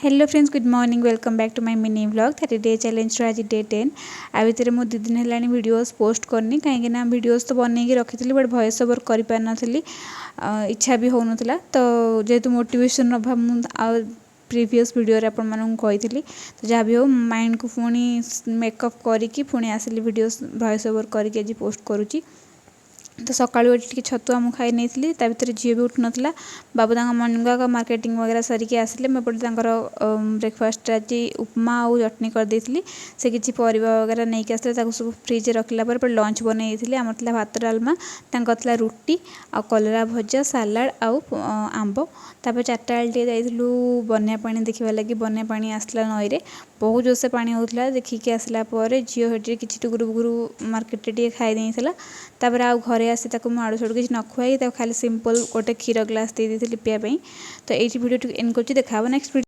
Hello friends, good morning. Welcome back to my mini vlog 30 day challenge आज day 10। आ भितर मु 2 दिन है वीडियोस पोस्ट करनी कहीं वीडियोस तो बनई रखी बट वॉइस ओवर कर पारि इच्छा भी हो नाला। तो जेहेतु मोटिवेशन अभाव मुझे प्रीवियस वीडियो आपण कही तो जहाँ भी हो माइंड को पुणी मेकअप करके पुणी आसिली वीडियोस वॉइस ओवर करके पोस्ट करुँची। तो सकाळू टी छतुआ मु खाई नहीं भर झील भी उठु नाला। बाबू मॉर्निंग वॉक मार्केटिंग वगैरह सारिकी आसिले मुझे ब्रेकफास्ट आज उपमा और चटनी करदे से किसी परिवा वगैरह नहीं आसते सब फ्रिज रखला लंच बनई आम भात डालमा था रुटी आ कलरा भजा सालाड आउ आंब। तापर 4टा बेले जाइलु बन्या पानी देखा लगी। बन्या पानी आसला नईरे बहुत जोरसे पानी होता। देखिकी आसला झील हेटी कि टुकुर बुकुरु मार्केट खाई तापर आउ घरे आसी आड़ू साड़ू किसी न खुआई खाली सिंपल गोटे क्षीर ग्लास दे दी पीवाई। तो ये वीडियो एंड कर देखा नेक्स्ट वीडियो।